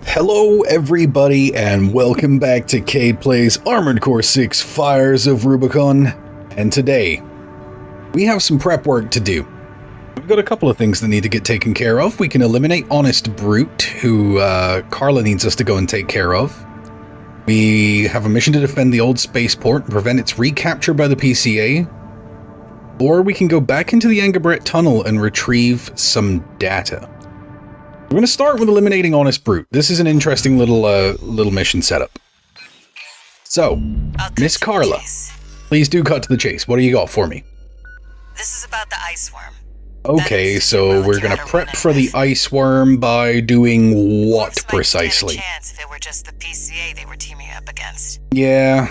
Hello everybody and welcome back to Cade Plays Armored Core 6 Fires of Rubicon, and today we have some prep work to do. We've got a couple of things that need to get taken care of. We can eliminate Honest Brute, who Carla needs us to go and take care of. We have a mission to defend the old spaceport and prevent its recapture by the PCA. Or we can go back into the Angabret tunnel and retrieve some data. We're going to start with eliminating Honest Brute. This is an interesting little mission setup. So, Miss Carla, please do cut to the chase. What do you got for me? This is about the ice worm. Okay, so we're going to prep for the ice worm by doing what precisely? Chance if it were just the PCA they were teaming up against. Yeah,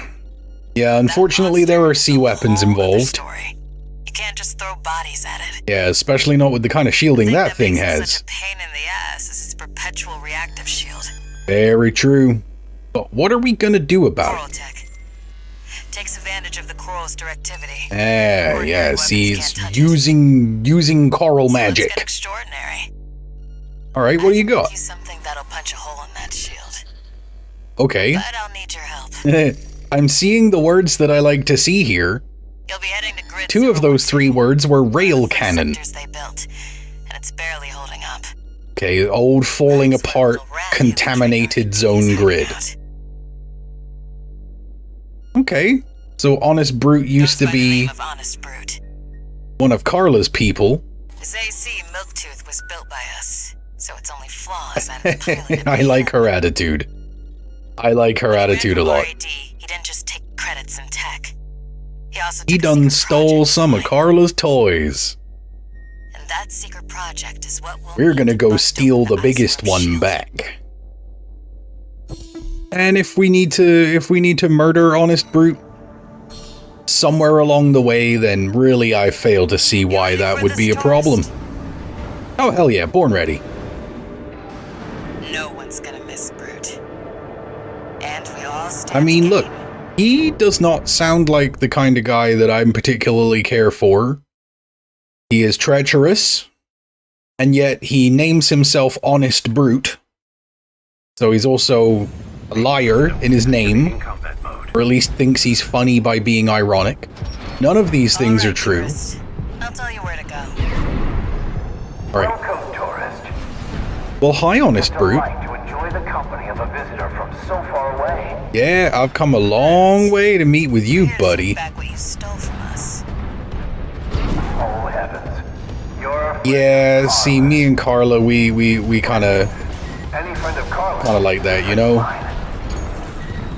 unfortunately there are sea weapons involved. You can't just throw bodies at it. Yeah, especially not with the kind of shielding that thing has. Such a pain in the ass is its perpetual reactive shield. Very true. But what are we gonna do about Coral it? tech takes advantage of the coral's directivity. Yeah, see, it's using coral magic. Let's get extraordinary. All right, what do you got? Something that'll punch a hole in that shield. Okay. But I'll need your help. I'm seeing the words that I like to see here. You'll be heading to grid 2 of those 3 words were rail cannon. They built, and it's barely holding up. Okay, old falling apart, contaminated zone grid. Okay, so Honest Brute used to be one of Carla's people. His AC Milktooth was built by us, so it's only flaws and I like her attitude. I like her attitude a lot. He didn't just take credits in tech. He done stole some of Carla's toys. And that secret project is what we're gonna go steal the biggest one back. And if we need to murder Honest Brute somewhere along the way, then really I fail to see why that would be a problem. Oh hell yeah, born ready. No one's gonna miss Brute. And we all stand I mean, together. look. He does not sound like the kind of guy that I'm particularly care for. He is treacherous, and yet he names himself Honest Brute. So he's also a liar in his name, or at least thinks he's funny by being ironic. None of these things are true. Tourist. I'll tell you where to go. Alright. Welcome, tourist. Well, hi, Honest Brute. To enjoy the company of a visitor from so far away. Yeah, I've come a long way to meet with you, buddy. Back what you stole from us. Oh heavens. You're Yeah, see, me and Carla, we kinda any friend of Carla. like that, you know?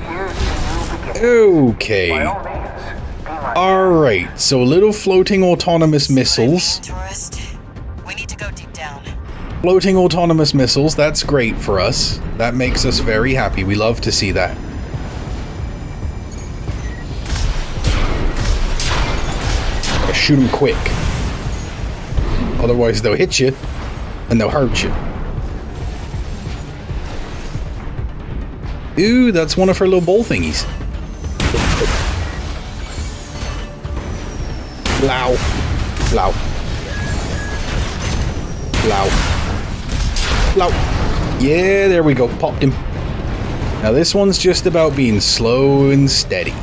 Here's the new beginning. Okay. By all means, be my Alright, so little floating autonomous missiles. Tourist, we need to go deep down. Floating autonomous missiles, that's great for us. That makes us very happy. We love to see that. Gotta shoot them quick. Otherwise they'll hit you, and they'll hurt you. Ooh, that's one of her little bowl thingies. Blow. Blow. Blow. Blow. Yeah, there we go. Popped him. Now this one's just about being slow and steady.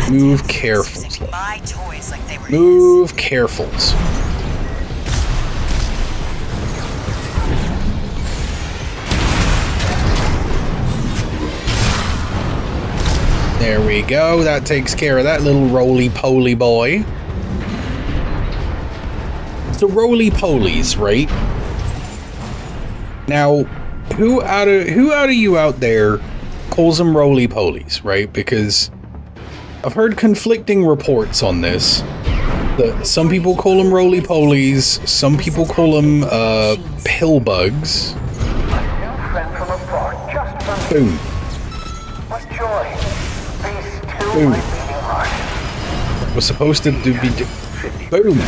Move careful. My toys like they were Move careful. There we go. That takes care of that little roly-poly boy. So roly-polies, right? Now, who out of you out there calls them roly-polies, right? Because I've heard conflicting reports on this. That some people call them roly-polies, some people call them pill bugs. friend from afar, just for Boom. what joy. These two Boom. my beating heart. Was supposed to be boom.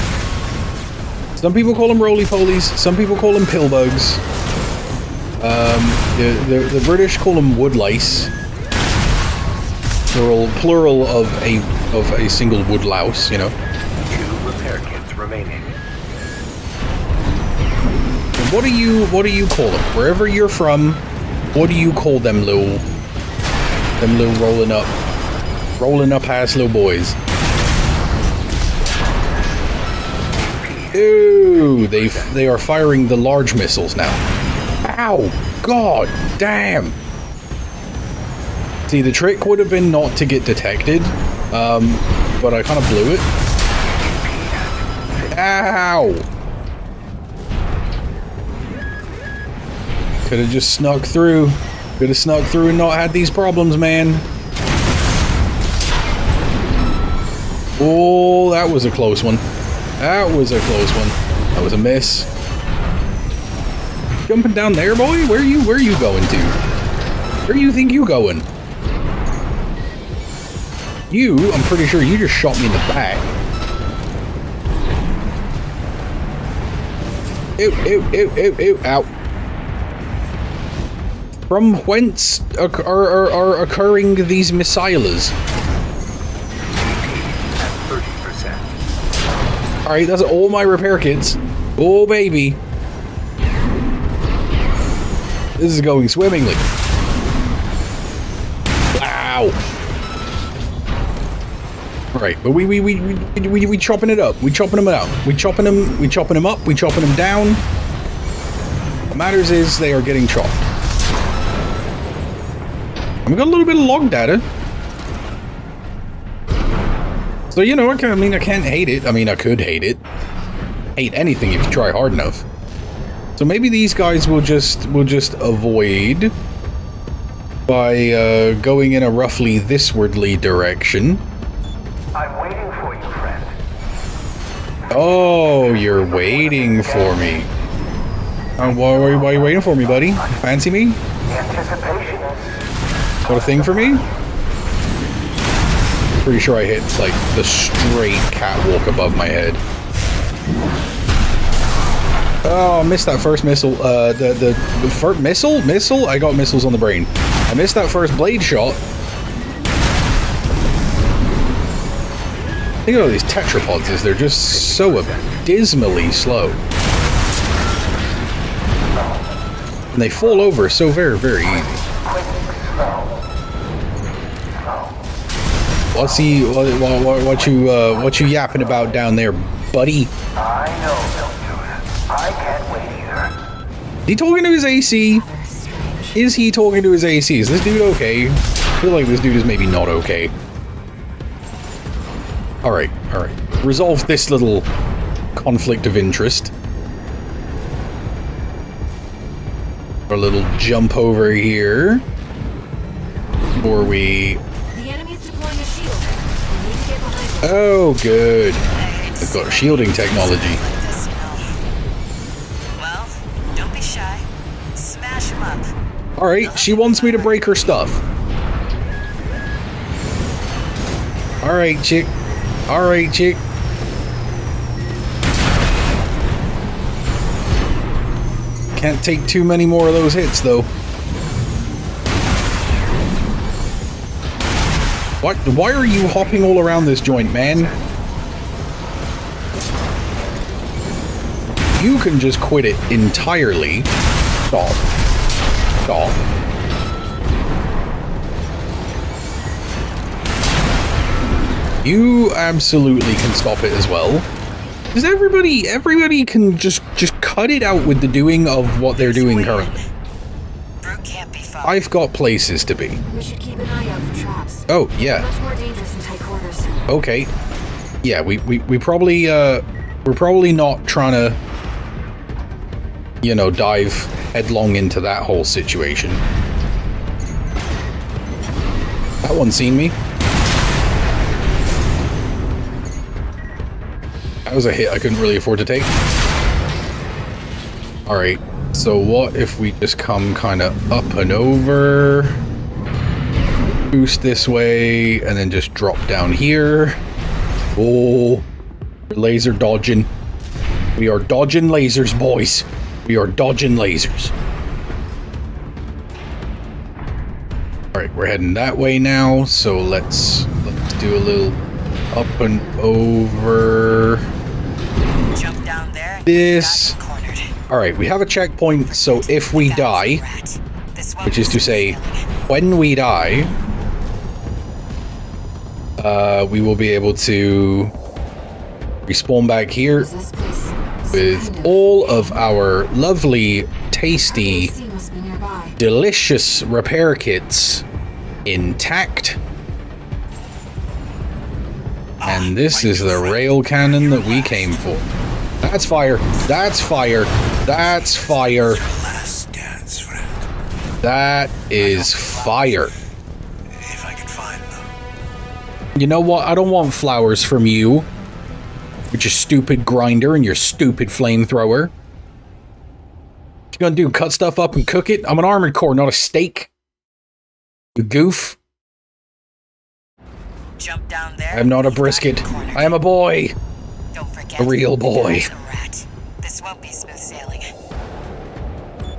Some people call them roly-polies, some people call them pill bugs. The British call them woodlice. Plural of a single woodlouse, you know. 2 repair kits remaining. what do you call them? Wherever you're from, what do you call them little rolling up ass little boys? Ooh, they are firing the large missiles now. Ow, god damn. See, the trick would have been not to get detected, but I kind of blew it. Ow! Could have just snuck through. Could have snuck through and not had these problems, man. Oh, that was a close one. That was a close one. That was a miss. Jumping down there, boy? Where are you going to? Where do you think you going? I'm pretty sure you just shot me in the back. Ew, ew, ew, ew, ew, ow. From whence are occurring these missiles? 30%. Alright, that's all my repair kits. Oh, baby. This is going swimmingly. Wow. Right, but we chopping it up. We chopping them out. We chopping them up. We chopping them down. What matters is they are getting chopped. I've got a little bit of log data. So, you know, I can't hate it. I mean, I could hate it. Hate anything if you try hard enough. So maybe these guys will just avoid by going in a roughly thiswardly direction. I'm waiting for you, friend. Oh, you're waiting for me. Why are you waiting for me, buddy? You fancy me? Anticipation is... Got a thing for me? Pretty sure I hit, like, the straight catwalk above my head. Oh, I missed that first missile. The first missile? I got missiles on the brain. I missed that first blade shot. Think of all these tetrapods is they're just so abysmally slow. And they fall over so very, very easy. What you yapping about down there, buddy? I know, I can't wait either. Is he talking to his AC? Is he talking to his AC? Is this dude okay? I feel like this dude is maybe not okay. Alright. Resolve this little conflict of interest. A little jump over here. Before we... The enemy's deploying a shield. We need to get behind it. Oh, good. They've got shielding technology. Well, don't be shy. Smash him up. Alright, she wants me to break her stuff. Alright, chick. Alright, chick. Can't take too many more of those hits, though. What? Why are you hopping all around this joint, man? You can just quit it entirely. Stop. Stop. You absolutely can stop it as well. Because everybody can just cut it out with the doing of what they're doing currently. Brute can't be fought. I've got places to be. We should keep an eye out for traps. Oh, yeah. Much more dangerous in tight quarters. Okay. Yeah, we probably, we're probably not trying to, you know, dive headlong into that whole situation. That one's seen me. That was a hit I couldn't really afford to take. Alright, so what if we just come kind of up and over, boost this way, and then just drop down here. Oh, we're laser dodging. We are dodging lasers, boys. We are dodging lasers. Alright, we're heading that way now, so let's do a little up and over. Jump down there. This. Got you cornered. Alright, we have a checkpoint, so if we die, which is to say, when we die, we will be able to respawn back here with all of our lovely, tasty, delicious repair kits intact. And this is the rail cannon that we came for. That's fire. That's fire. That's fire. That is fire. If I can find them. You know what? I don't want flowers from you. With your stupid grinder and your stupid flamethrower. What you gonna do? Cut stuff up and cook it? I'm an armored core, not a steak. You goof. Jump down there. I'm not a brisket. I am a boy. Don't forget, A real boy. there's a rat. This won't be smooth sailing.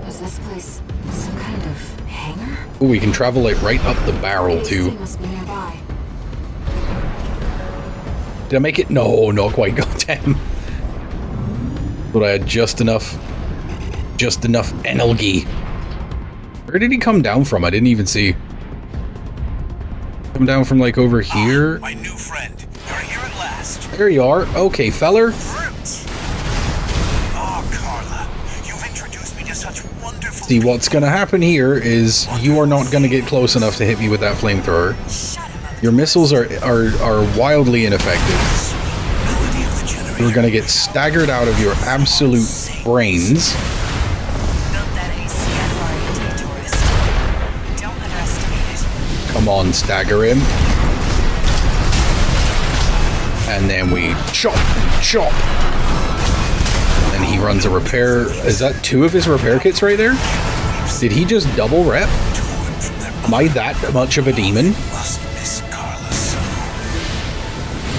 Is this place some kind of hangar? Ooh, we can travel like right up the barrel too. ACVI must be nearby. Did I make it? No, not quite. Goddamn. But I had just enough energy. Where did he come down from? I didn't even see. Come down from like over here. My new friend. You're here at last. There you are. Okay, feller. Fruit. Oh, Carla. You've introduced me to such wonderful See, what's gonna happen here is you are not gonna get close enough to hit me with that flamethrower. Shut him up. Your missiles are wildly ineffective. melody of the generator. You're gonna get staggered out of your absolute brains. Built that ACVI tourist. Don't underestimate it. Come on, stagger him. And then we chop, chop. And he runs a repair. Is that 2 of his repair kits right there? Did he just double rep? Am I that much of a demon? Must miss Carla so.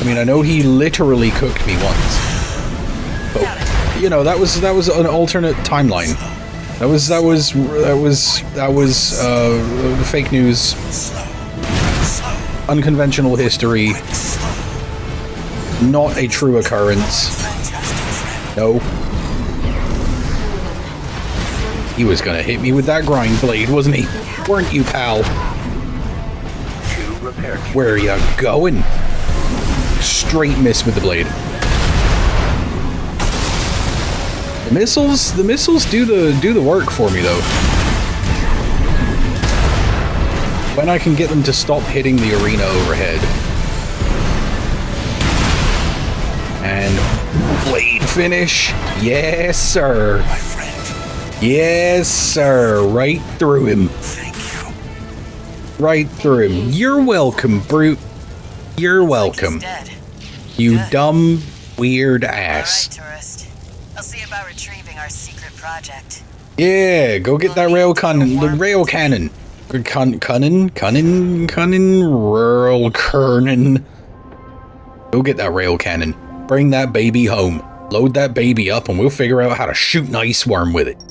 I mean, I know he literally cooked me once. But, you know, that was an alternate timeline. That was fake news. Unconventional history. Not a true occurrence. No. He was gonna hit me with that grind blade, wasn't he? Weren't you, pal? 2 repair kits. Where are you going? Straight miss with the blade. The missiles do the work for me though. When I can get them to stop hitting the arena overhead. And blade finish. Yes, sir. My friend. Yes, sir. Right through him. Thank you. Right through him. You're welcome, brute. You're welcome. He's dead. You dumb, weird All right, ass. tourist. I'll see about retrieving our secret project. Yeah, go get that rail cannon. The rail cannon. Rail cannon. Go get that rail cannon. Bring that baby home. Load that baby up and we'll figure out how to shoot an ice worm with it.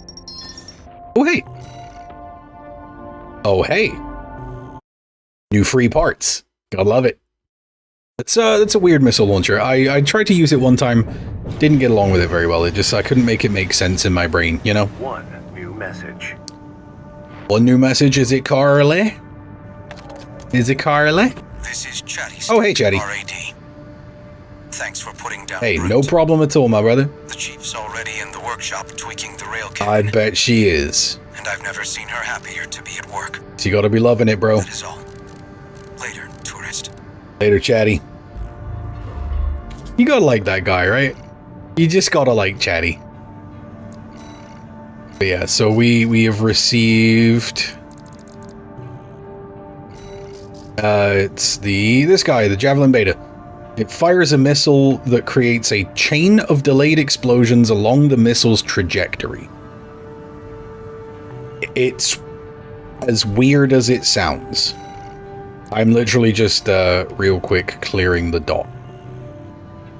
Oh, hey. Oh, hey. New free parts. Gotta love it. That's a weird missile launcher. I tried to use it one time. Didn't get along with it very well. I couldn't make it make sense in my brain, you know? 1 new message. One new message. Is it Carly? Is it Carly? This is Chatty. Oh, hey, Chatty. RAD. Thanks for putting down Hey, Brute. no problem at all, my brother. The chief's already in the workshop tweaking the rail I cannon, bet she is. and I've never seen her happier to be at work. She gotta be loving it, bro. That is all. Later, tourist. Later, Chatty. You gotta like that guy, right? You just gotta like Chatty. But yeah, so we have received... it's this guy, the Javelin Beta. It fires a missile that creates a chain of delayed explosions along the missile's trajectory. It's as weird as it sounds. I'm literally just, real quick clearing the dot.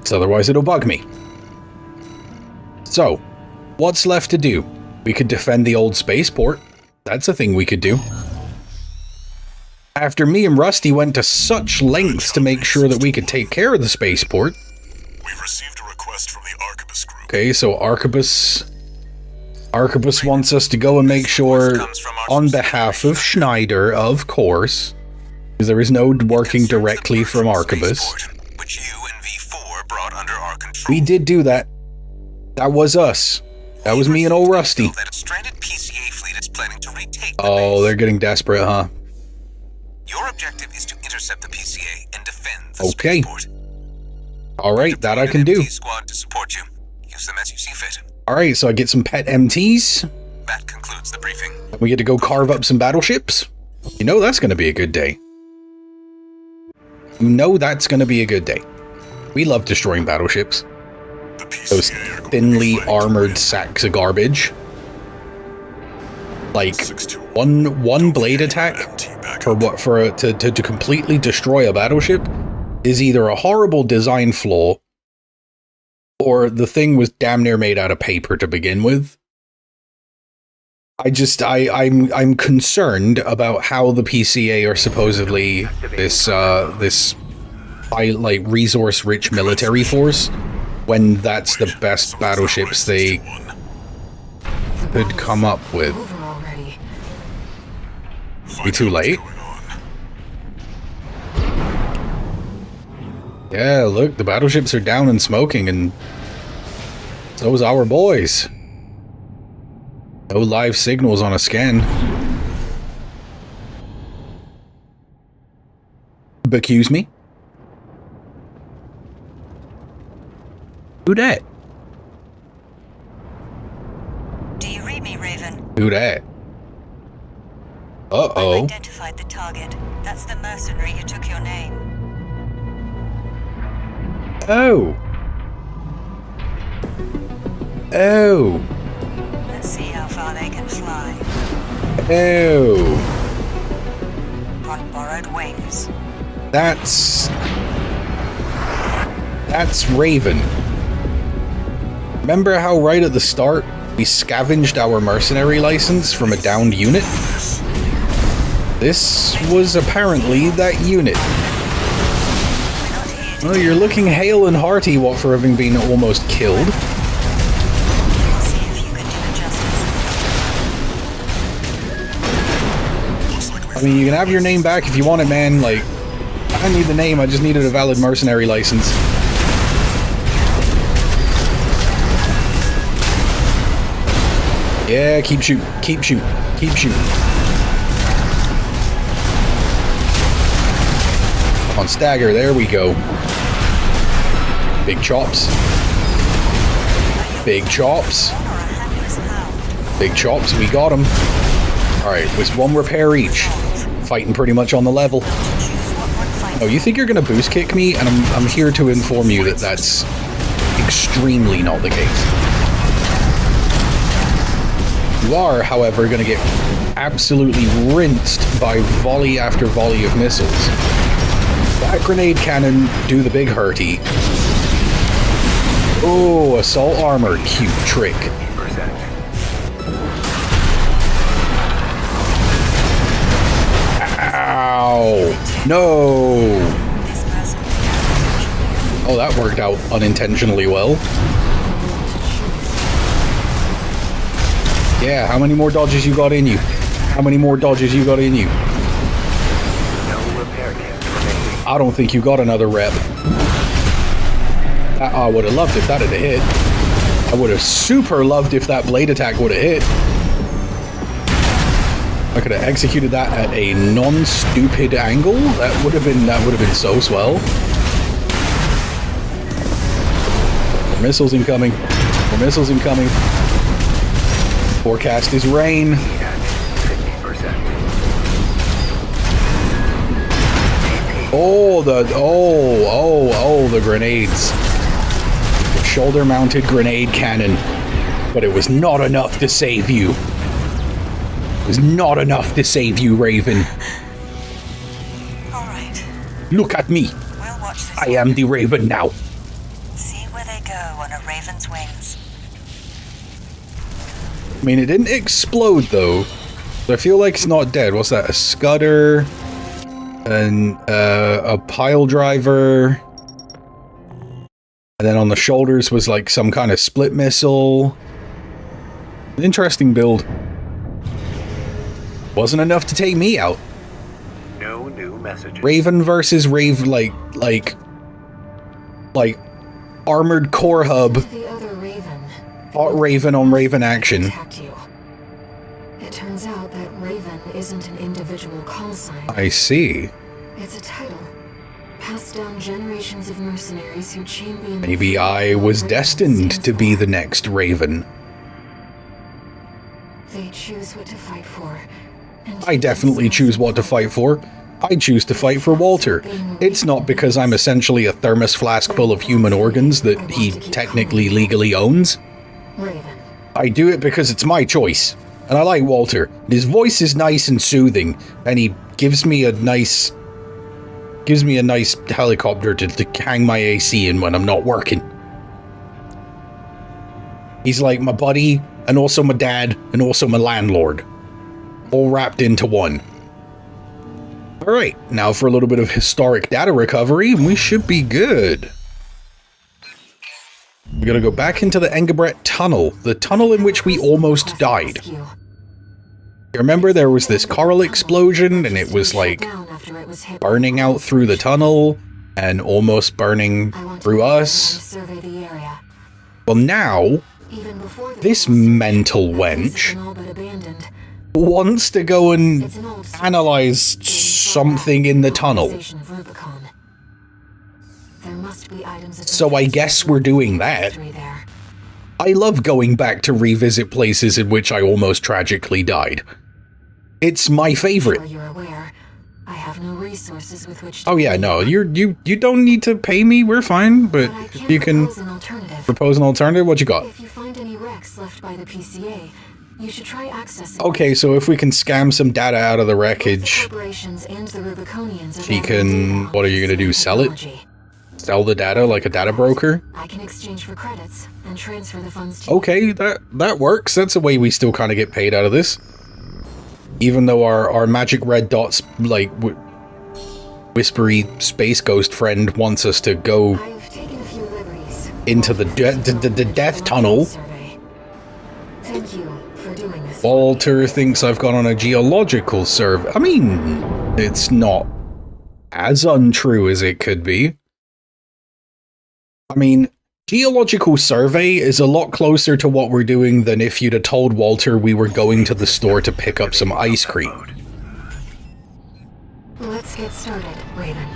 So otherwise it'll bug me. So, what's left to do? We could defend the old spaceport. That's a thing we could do. After me and Rusty went to such lengths to make sure that we could take care of the spaceport. We've received a request from the Arquebus group. Okay, so Arquebus Arquebus wants us to go and make sure, on behalf of Schneider, of course, because there is no working directly from Arquebus. Which you and V4 brought under our control. We did do that. That was us. That was me and old Rusty. That a stranded PCA fleet is planning to retake the Oh, base. they're getting desperate, huh? Your objective is to intercept the PCA and defend the Okay. spaceport. Alright, that I can do. MT squad to support you. Use them as you see fit. Alright, so I get some pet MTs. That concludes the briefing. And we get to go carve up some battleships. You know that's going to be a good day. You know that's going to be a good day. We love destroying battleships. Those thinly armored sacks of garbage. Like, one blade attack to completely destroy a battleship is either a horrible design flaw, or the thing was damn near made out of paper to begin with. I'm concerned about how the PCA are supposedly this high, like, resource-rich military force, when that's the best battleships they could come up with. Over already. Be too late? Yeah, look, the battleships are down and smoking, and so's our boys. No live signals on a scan. Excuse me? Who dat? Do you read me, Raven? Who dat? I've Uh-oh. identified the target. That's the mercenary who took your name. Oh. Oh. Let's see how far they can fly. Oh. On borrowed wings. That's Raven. Remember how right at the start we scavenged our mercenary license from a downed unit? This was apparently that unit. Well, you're looking hale and hearty, what, for having been almost killed. See if you can do it justice. I mean, you can have your name back if you want it, man. Like, I don't need the name, I just needed a valid mercenary license. Yeah, keep shooting, keep shooting, keep shooting. Come on, stagger, there we go. Big chops. Big chops. Or a handless hound. Big chops, we got them. Alright, with one repair each. Fighting pretty much on the level. Choose what one fight. Oh, you think you're gonna boost kick me? And I'm here to inform you that that's extremely not the case. You are, however, gonna get absolutely rinsed by volley after volley of missiles. That grenade cannon do the big hurty. Oh, assault armor, cute trick. Ow! No! This person. Oh, that worked out unintentionally well. Yeah, how many more dodges you got in you? How many more dodges you got in you? No repair kits remaining. I don't think you got another rep. I would have loved if that had hit. I would have super loved if that blade attack would have hit. I could have executed that at a non-stupid angle. That would have been so swell. More missiles incoming. More missiles incoming. Forecast is rain. 50%. Oh, the grenades. The shoulder-mounted grenade cannon. But it was not enough to save you. It was not enough to save you, Raven. All right. Look at me. We'll watch this. I am the Raven now. See where they go on a raven's wings. I mean, it didn't explode, though. I feel like it's not dead. What's that? A scudder? And a pile driver. And then on the shoulders was like some kind of split missile. Interesting build. Wasn't enough to take me out. No new messages. Raven versus like armored core hub. The other Raven. Hot Raven on Raven action. Attacked you. It turns out that Raven isn't an individual call sign. I see. It's a title. Passed down generations of mercenaries who champion... Maybe I was destined to be the next Raven. They choose what to fight for. And I definitely choose what to fight for. I choose to fight for Walter. It's not because I'm essentially a thermos flask full of human organs that he technically legally owns. Raven. I do it because it's my choice. And I like Walter. His voice is nice and soothing, and he gives me a nice helicopter to hang my AC in when I'm not working. He's like my buddy, and also my dad, and also my landlord. All wrapped into one. Alright, now for a little bit of historic data recovery, and we should be good. We gotta go back into the Engebret tunnel, the tunnel in which we almost died. You remember there was this coral explosion, and it was like burning out through the tunnel, and almost burning through us? Well now, this mental wench wants to go and analyze something in the tunnel. So I guess we're doing that. I love going back to revisit places in which I almost tragically died. It's my favorite. Oh yeah, no, you don't need to pay me, we're fine, but you can propose an alternative. What you got? If you find any wrecks left by the PCA, you should try accessing. Okay, so if we can scam some data out of the wreckage, she can... What are you gonna do? Sell it? Sell the data like a data broker? I can exchange for credits and transfer the funds to... Okay, that works. That's a way we still kind of get paid out of this. Even though our magic red dots, like, whispery space ghost friend wants us to go into the death tunnel. Thank you for doing this. Walter thinks I've gone on a geological survey. I mean, it's not as untrue as it could be. I mean, geological survey is a lot closer to what we're doing than if you'd have told Walter we were going to the store to pick up some ice cream. Let's get started, Raven.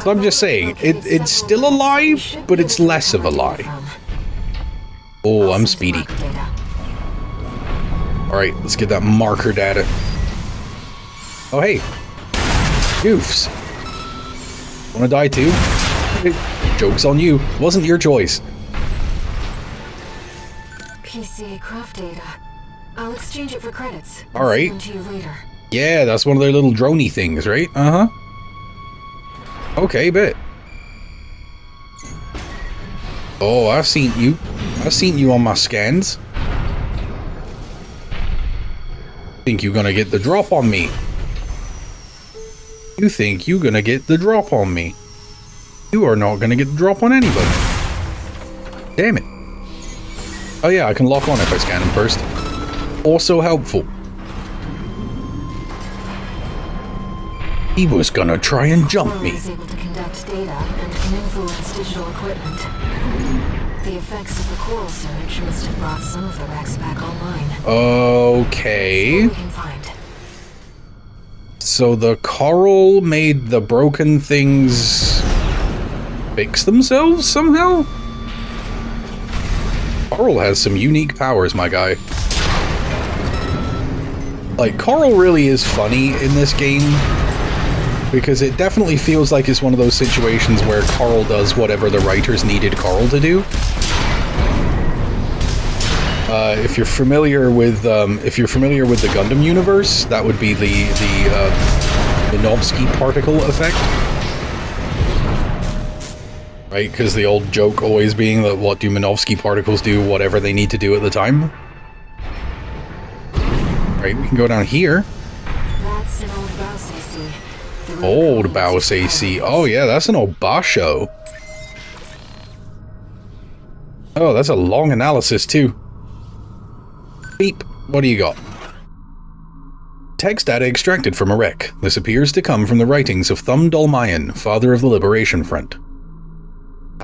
So I'm just saying, it's still a lie, but it's less of a lie. Oh, I'm speedy. Alright, let's get that marker data. Oh, hey. Goofs. Wanna die too? Joke's on you. Wasn't your choice. PCA craft data. I'll exchange it for credits. Alright. Send them to you later. Yeah, that's one of their little droney things, right? Uh-huh. Okay, bet. Oh, I've seen you. I've seen you on my scans. Think you're gonna get the drop on me. You think you're gonna get the drop on me. You are not gonna get the drop on anybody. Damn it. Oh yeah, I can lock on if I scan him first. Also helpful. He was gonna try and jump me. Is able to conduct data and can influence digital equipment. The effects of the coral surge must have brought some of the wrecks back online. Okay. We can find. So the coral made the broken things fix themselves somehow? Coral has some unique powers, my guy. Like, Coral really is funny in this game, because it definitely feels like it's one of those situations where Coral does whatever the writers needed Coral to do. If you're familiar with the Gundam universe, that would be the Minovsky particle effect. Right, because the old joke always being that what do Minovsky particles do, whatever they need to do at the time. Right, we can go down here. That's an old Baus AC. Old Baus AC. Oh yeah, that's an old Basho. Oh, that's a long analysis too. Beep. What do you got? Text data extracted from a wreck. This appears to come from the writings of Thum Dolmayan, father of the Liberation Front.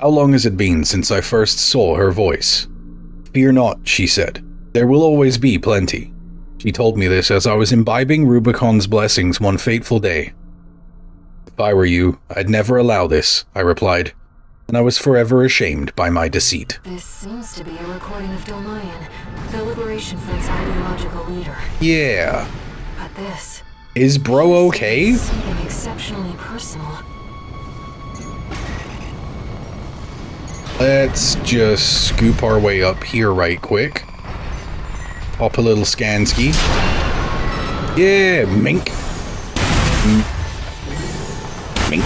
How long has it been since I first saw her voice? Fear not, she said. There will always be plenty. She told me this as I was imbibing Rubicon's blessings one fateful day. If I were you, I'd never allow this, I replied, and I was forever ashamed by my deceit. This seems to be a recording of Dolmayan, the Liberation Front's ideological leader. Yeah. But this... Is bro okay? Something exceptionally personal. Let's just scoop our way up here right quick. Pop a little scanski. Yeah, mink. Mink.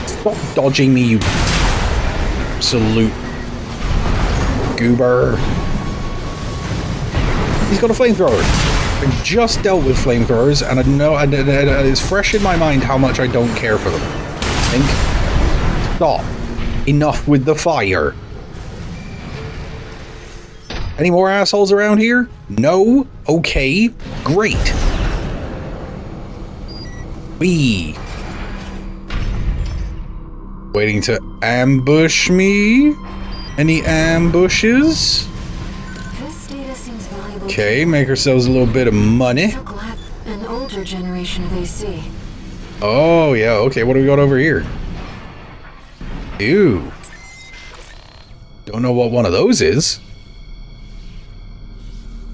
Stop dodging me, you absolute goober. He's got a flamethrower. I just dealt with flamethrowers, and I know it's fresh in my mind how much I don't care for them. Mink. Stop. Enough with the fire. Any more assholes around here? No? Okay. Great. Wee. Waiting to ambush me? Any ambushes? This data seems valuable. Okay, make ourselves a little bit of money. So glad an older generation of AC. Oh, yeah, okay, what do we got over here? Ew. Don't know what one of those is.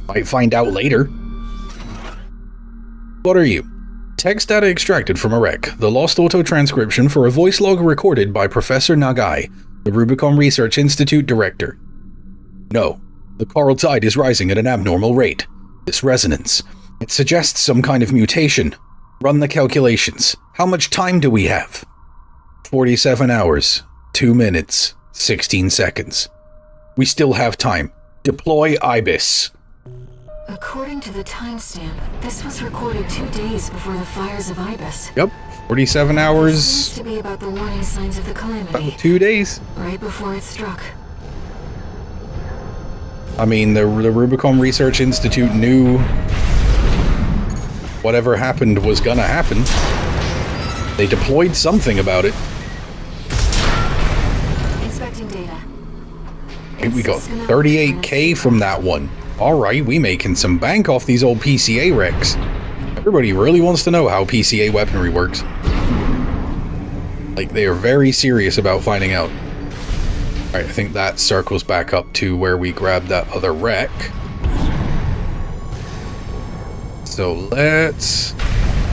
Might find out later. What are you? Text data extracted from a wreck. The lost auto transcription for a voice log recorded by Professor Nagai, the Rubicon Research Institute director. No. The coral tide is rising at an abnormal rate. This resonance. It suggests some kind of mutation. Run the calculations. How much time do we have? 47 hours. 2 minutes, 16 seconds. We still have time. Deploy IBIS. According to the timestamp, this was recorded 2 days before the fires of Ibis. Yep, 47 hours. Seems to be about the warning signs of the calamity. About 2 days. Right before it struck. I mean, the Rubicon Research Institute knew whatever happened was gonna happen. They deployed something about it. Data. We got 38k from that one. Alright, we making some bank off these old PCA wrecks. Everybody really wants to know how PCA weaponry works. Like, they are very serious about finding out. Alright, I think that circles back up to where we grabbed that other wreck. So let's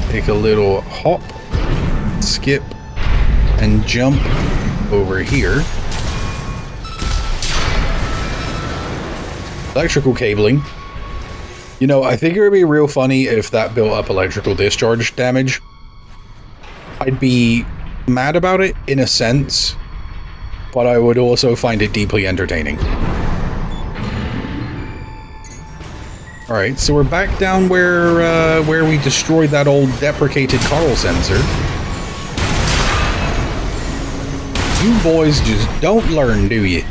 take a little hop, skip, and jump over here. Electrical cabling. You know, I think it would be real funny if that built up electrical discharge damage. I'd be mad about it in a sense, but I would also find it deeply entertaining. Alright, so we're back down where we destroyed that old deprecated coral sensor. You boys just don't learn, do you?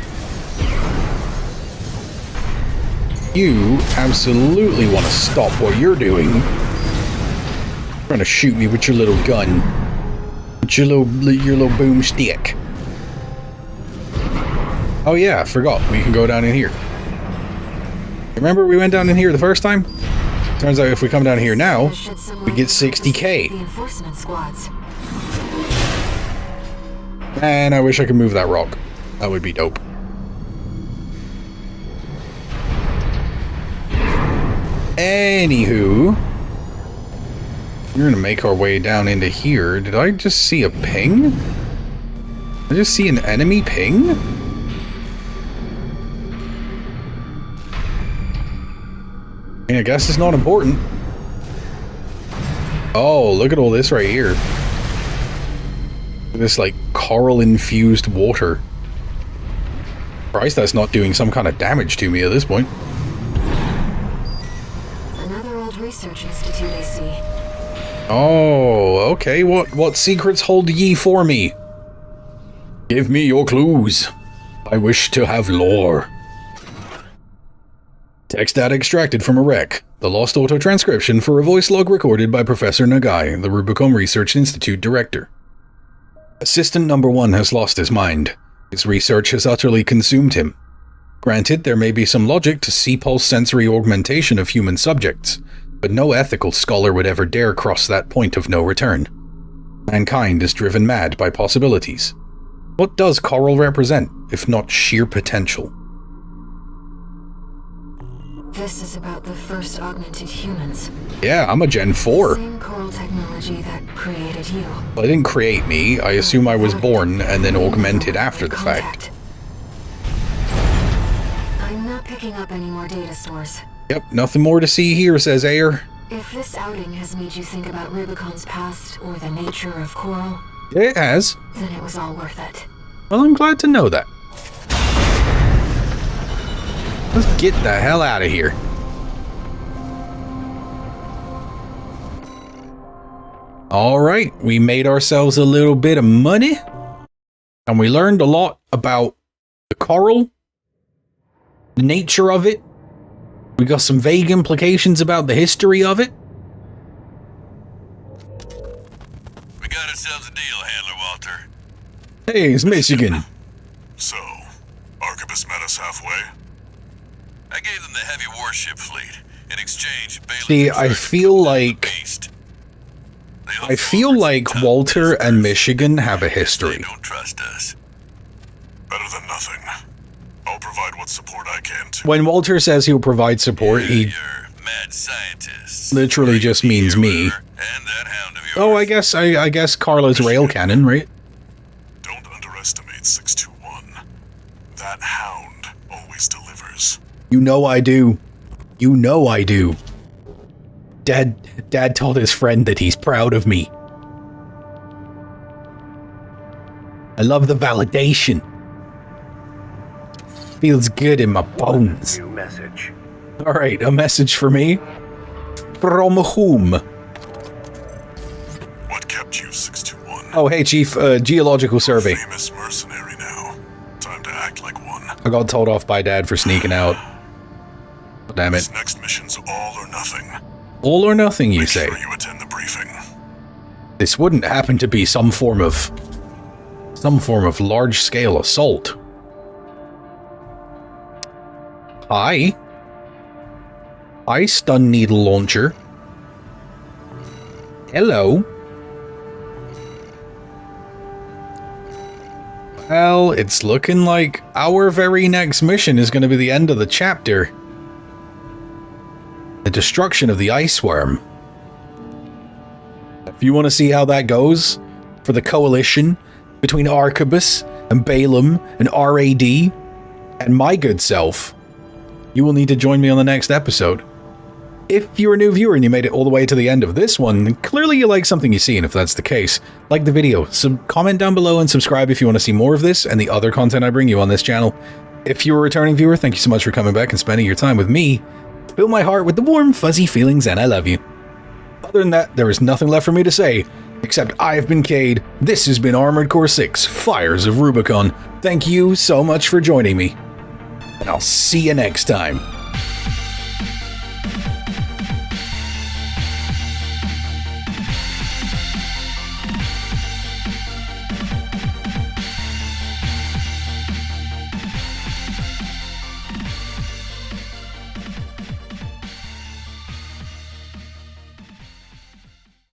You absolutely want to stop what you're doing. You're trying to shoot me with your little gun. With your little boomstick. Oh yeah, I forgot. We can go down in here. Remember we went down in here the first time? Turns out if we come down here now, we get 60k. The enforcement squads. Man, I wish I could move that rock. That would be dope. Anywho, we're gonna make our way down into here. Did I just see a ping? Did I just see an enemy ping? I mean, I guess it's not important. Oh, look at all this right here. This, like, coral-infused water. Christ, that's not doing some kind of damage to me at this point. Another old research institute, I see. Oh, okay. What secrets hold ye for me? Give me your clues. I wish to have lore. Text data extracted from a wreck. The lost auto-transcription for a voice log recorded by Professor Nagai, the Rubicon Research Institute director. Assistant number 1 has lost his mind. His research has utterly consumed him. Granted, there may be some logic to C-pulse sensory augmentation of human subjects, but no ethical scholar would ever dare cross that point of no return. Mankind is driven mad by possibilities. What does Coral represent, if not sheer potential? This is about the first augmented humans. Yeah, I'm a Gen 4. Same coral technology that created you. Well, it didn't create me. I assume I was born and then augmented after the fact. I'm not picking up any more data stores. Yep, nothing more to see here, says Ayer. If this outing has made you think about Rubicon's past or the nature of coral, It has. then it was all worth it. Well, I'm glad to know that. Let's get the hell out of here. Alright, we made ourselves a little bit of money. And we learned a lot about the coral, the nature of it. We got some vague implications about the history of it. We got ourselves a deal, Handler Walter. Hey, it's Michigan. So, Arquebus met us halfway? I gave them the heavy warship fleet. In exchange, Bailey... See, I feel like Walter and Michigan have a history. They don't trust us. Better than nothing. I'll provide what support I can to... When Walter says he'll provide support, he You're mad scientists. literally just means me. And that hound of yours. Oh, I guess Carla's rail cannon, right? Don't underestimate 621. That hound always delivers. You know I do. You know I do. Dad told his friend that he's proud of me. I love the validation. Feels good in my bones. New message. Alright, a message for me? From whom? What kept you, 621? Oh, hey, Chief, geological survey. Famous mercenary now. Time to act like one. I got told off by Dad for sneaking out. Damn it. This next mission's all or nothing. All or nothing, you Make say? sure you attend the briefing. This wouldn't happen to be some form of large-scale assault. Hi, stun needle launcher. Hello. Well, it's looking like our very next mission is going to be the end of the chapter. The destruction of the ice worm. If you want to see how that goes for the coalition between Arquebus and Balaam and RAD and my good self, you will need to join me on the next episode. If you're a new viewer and you made it all the way to the end of this one, then clearly you like something you see, and if that's the case, like the video, comment down below and subscribe if you want to see more of this and the other content I bring you on this channel. If you're a returning viewer, thank you so much for coming back and spending your time with me. Fill my heart with the warm, fuzzy feelings, and I love you. Other than that, there is nothing left for me to say, except I have been Cade, this has been Armored Core 6, Fires of Rubicon. Thank you so much for joining me, and I'll see you next time.